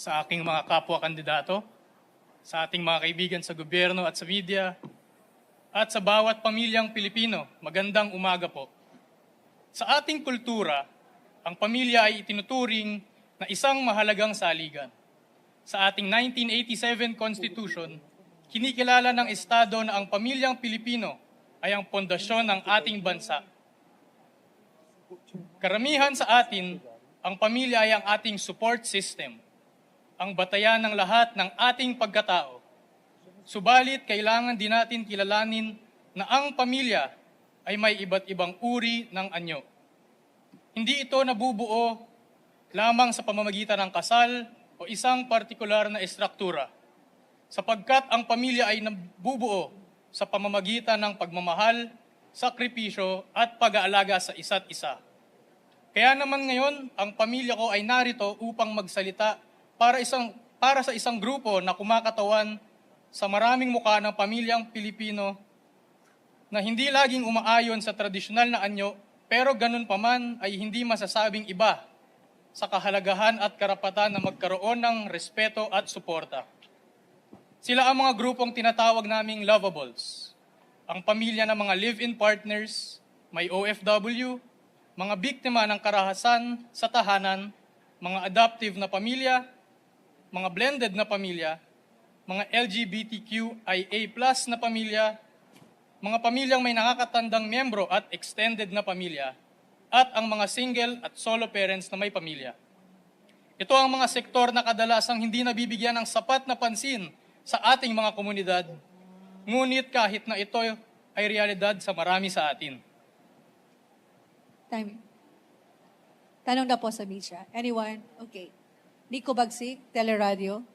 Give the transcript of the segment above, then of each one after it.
sa aking mga kapwa-kandidato, sa ating mga kaibigan sa gobyerno at sa media, at sa bawat pamilyang Pilipino, magandang umaga po. Sa ating kultura, ang pamilya ay itinuturing na isang mahalagang saligan. Sa ating 1987 Constitution, kinikilala ng Estado na ang pamilyang Pilipino ay ang pundasyon ng ating bansa. Karamihan sa atin, ang pamilya ay ang ating support system, ang batayan ng lahat ng ating pagkatao. Subalit, kailangan din natin kilalanin na ang pamilya ay may iba't ibang uri ng anyo. Hindi ito nabubuo lamang sa pamamagitan ng kasal o isang partikular na estruktura, sapagkat ang pamilya ay nabubuo sa pamamagitan ng pagmamahal, sakripisyo at pag-aalaga sa isa't isa. Kaya naman ngayon, ang pamilya ko ay narito upang magsalita para sa isang grupo na kumakatawan sa maraming mukha ng pamilyang Pilipino na hindi laging umaayon sa tradisyonal na anyo, pero ganun pa man ay hindi masasabing iba sa kahalagahan at karapatan na magkaroon ng respeto at suporta. Sila ang mga grupong tinatawag naming lovables, ang pamilya ng mga live-in partners, may OFW, mga biktima ng karahasan sa tahanan, mga adoptive na pamilya, mga blended na pamilya, mga LGBTQIA+ na pamilya, mga pamilyang may nakakatandang miyembro at extended na pamilya, at ang mga single at solo parents na may pamilya. Ito ang mga sektor na kadalasang hindi nabibigyan ng sapat na pansin sa ating mga komunidad, ngunit kahit na ito ay realidad sa marami sa atin. Time. Tanong na po sa media. Anyone? Okay. Nico Bagsik, Teleradio.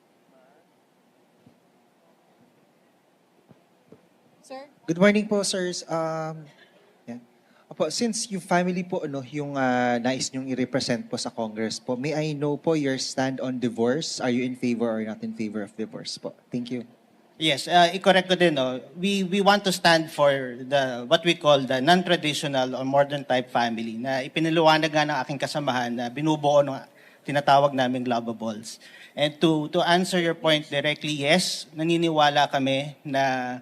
Sir? Good morning po, sirs. Yeah. Opo, since yung family po, yung nais nyong i-represent po sa Congress po, may I know po your stand on divorce? Are you in favor or not in favor of divorce po? Thank you. Yes, i-correct ko din. No? We want to stand for what we call the non-traditional or modern type family na ipiniliwanag nga ng aking kasamahan na binubuo ng tinatawag naming lovables. And to answer your point directly, yes, naniniwala kami na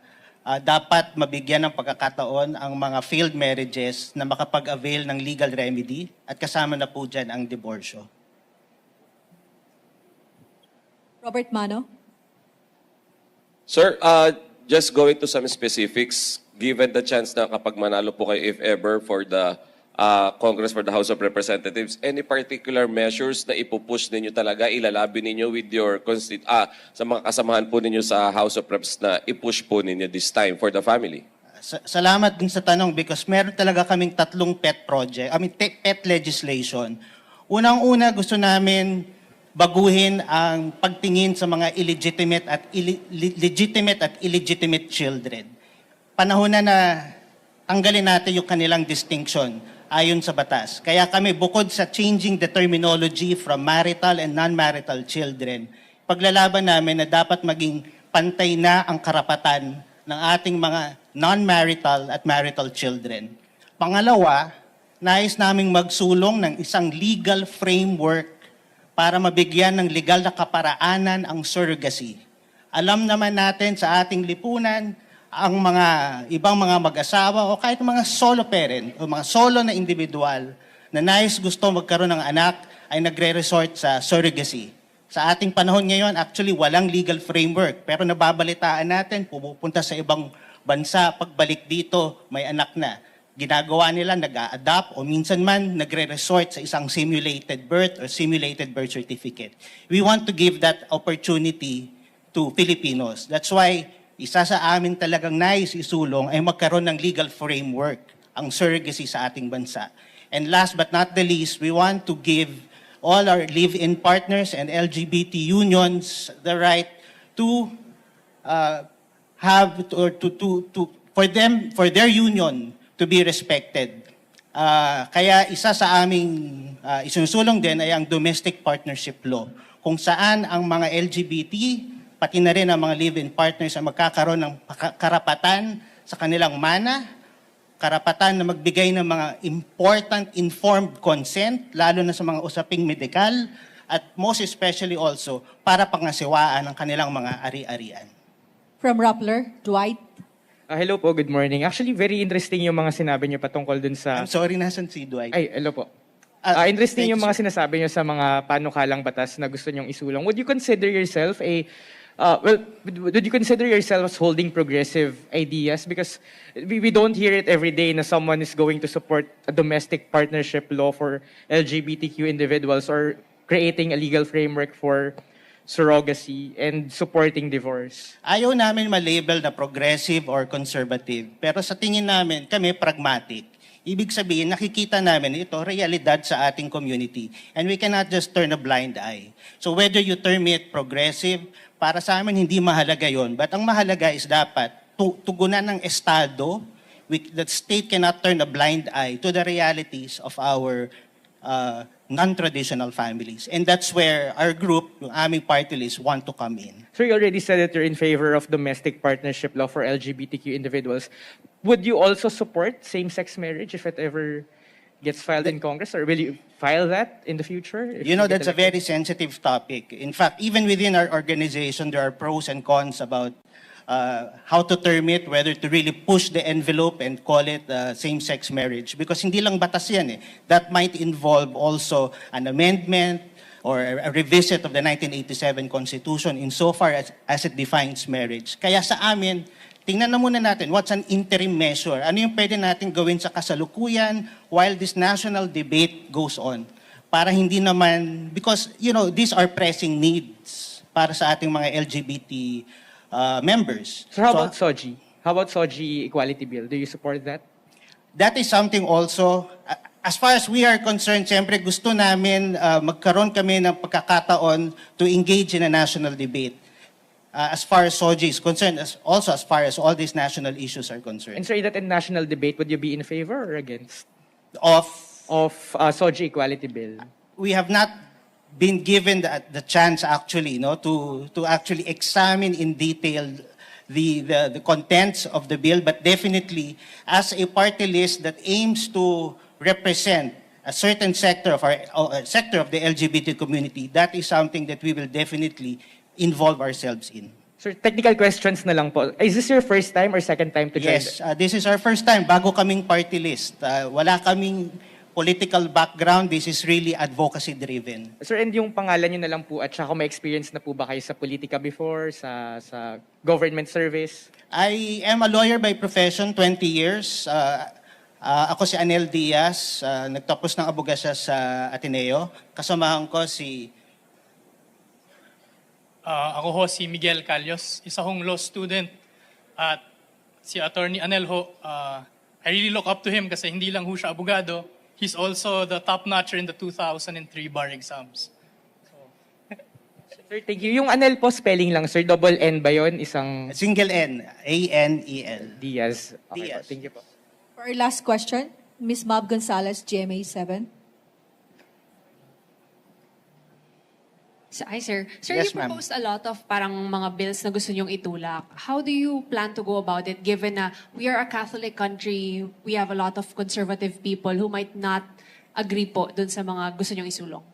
dapat mabigyan ng pagkakataon ang mga failed marriages na makapag-avail ng legal remedy at kasama na po dyan ang diborsyo. Robert Mano? Sir, just going to some specifics, given the chance na kapag manalo po kayo, if ever, for the Congress, for the House of Representatives, any particular measures na ipupush ninyo talaga, ilalabi ninyo with your sa mga kasamahan po ninyo sa House of Reps na ipush po ninyo this time for the family? Salamat din sa tanong because meron talaga kaming tatlong pet project, pet legislation. Unang-una gusto namin baguhin ang pagtingin sa mga legitimate at illegitimate children. Panahon na tanggalin natin yung kanilang distinction ayon sa batas. Kaya kami bukod sa changing the terminology from marital and non-marital children, paglalaban namin na dapat maging pantay na ang karapatan ng ating mga non-marital at marital children. Pangalawa, nais naming magsulong ng isang legal framework para mabigyan ng legal na kaparaanan ang surrogacy. Alam naman natin sa ating lipunan, ang mga ibang mga mag-asawa o kahit mga solo parent o mga solo na individual na nais gusto magkaroon ng anak ay nagre-resort sa surrogacy. Sa ating panahon ngayon, actually walang legal framework. Pero nababalitaan natin, pupunta sa ibang bansa, pagbalik dito, may anak na. Ginagawa nila, nag-a-adopt o minsan man nagre-resort sa isang simulated birth or simulated birth certificate. We want to give that opportunity to Filipinos. That's why isa sa amin talagang nais isulong ay magkaroon ng legal framework ang surrogacy sa ating bansa. And last but not the least, we want to give all our live-in partners and LGBT unions the right to for their union to be respected. Kaya isa sa aming isusulong din ay ang domestic partnership law, kung saan ang mga LGBT, pati na rin ang mga live-in partners ay magkakaroon ng karapatan sa kanilang mana, karapatan na magbigay ng mga important informed consent, lalo na sa mga usaping medikal, at most especially also para pangasiwaan ang kanilang mga ari-arian. From Rappler, Dwight. Hello po, good morning. Actually, very interesting yung mga sinabi niyo patungkol dun sa... I'm sorry, nasan si Dwight? Ay, hello po. thank Interesting yung you, mga sir. sinasabi niyo sa mga panukalang batas na gusto niyong isulong. Would you consider yourself would you consider yourselves holding progressive ideas? Because we don't hear it every day na someone is going to support a domestic partnership law for LGBTQ individuals or creating a legal framework for surrogacy and supporting divorce. Ayaw namin ma-label na progressive or conservative, pero sa tingin namin, kami pragmatic. Ibig sabihin, nakikita namin ito, realidad sa ating community. And we cannot just turn a blind eye. So whether you term it progressive, para sa amin hindi mahalaga yon. But ang mahalaga is dapat tugunan ng Estado. The state cannot turn a blind eye to the realities of our non-traditional families. And that's where our group, yung aming party list, want to come in. So you already said that you're in favor of domestic partnership law for LGBTQ individuals. Would you also support same-sex marriage if it ever gets filed in Congress? Or will you file that in the future? if You know, get that's a elected? very sensitive topic. In fact, even within our organization, there are pros and cons about how to term it, whether to really push the envelope and call it same-sex marriage. Because hindi lang batas yan eh. That might involve also an amendment or a revisit of the 1987 Constitution insofar as it defines marriage. Kaya sa amin, tingnan na muna natin what's an interim measure. Ano yung pwede natin gawin sa kasalukuyan while this national debate goes on. Para hindi naman, because you know, these are pressing needs para sa ating mga LGBT members. So how about SOGI? How about SOGI Equality Bill? Do you support that? That is something also, as far as we are concerned, siyempre gusto namin magkaroon kami ng pagkakataon to engage in a national debate. As far as SOGI is concerned, also as far as all these national issues are concerned. And say that in national debate, would you be in favor or against Of, of SOGI Equality Bill? we have not been given the chance actually, no, to actually examine in detail the contents of the bill, but definitely as a party list that aims to represent a certain sector of sector of the LGBT community, that is something that we will definitely involve ourselves in. Sir, technical questions na lang po. Is this your first time or second time to join? Yes, this is our first time bago kaming party list. Wala kaming political background. This is really advocacy driven. Sir, and yung pangalan nyo na lang po at saka kung may experience na po ba kayo sa politika before, sa government service? I am a lawyer by profession, 20 years. Ako si Anel Diaz, nagtapos ng abogasya sa Ateneo. Kasamahan ko si Ako ho si Miguel Calyos, isa hong law student. At si Attorney Anel ho, I really look up to him kasi hindi lang ho siya abogado. He's also the top notcher in the 2003 bar exams. Sir, thank you. Yung Anel po, spelling lang, sir. Double N ba yun? Isang single N, A-N-E-L. Diaz. Okay Diaz. po. Thank you po. For our last question, Ms. Mab Gonzalez, GMA 7. Hi, sir. Sir, Yes, you ma'am. proposed a lot of parang mga bills na gusto niyong itulak. How do you plan to go about it given na we are a Catholic country, we have a lot of conservative people who might not agree po dun sa mga gusto niyong isulong?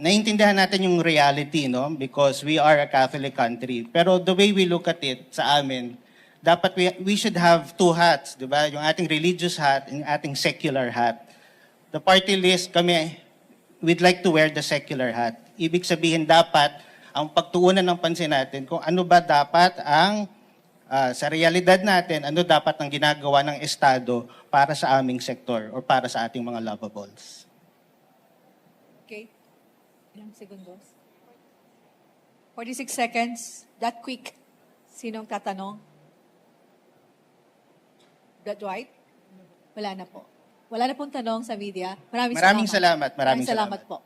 Naiintindihan natin yung reality, no? Because we are a Catholic country. Pero the way we look at it sa amin, dapat we should have two hats, di ba? Yung ating religious hat and yung ating secular hat. The party list, kami, we'd like to wear the secular hat. Ibig sabihin dapat, ang pagtuunan ng pansin natin kung ano ba dapat ang, sa realidad natin, ano dapat ang ginagawa ng Estado para sa aming sektor or para sa ating mga lovables. Okay. Ilang segundos? 46 seconds. That quick. Sinong tatanong? That Dwight? Wala na po. Wala na pong tanong sa media. Maraming Maraming salamat. salamat po.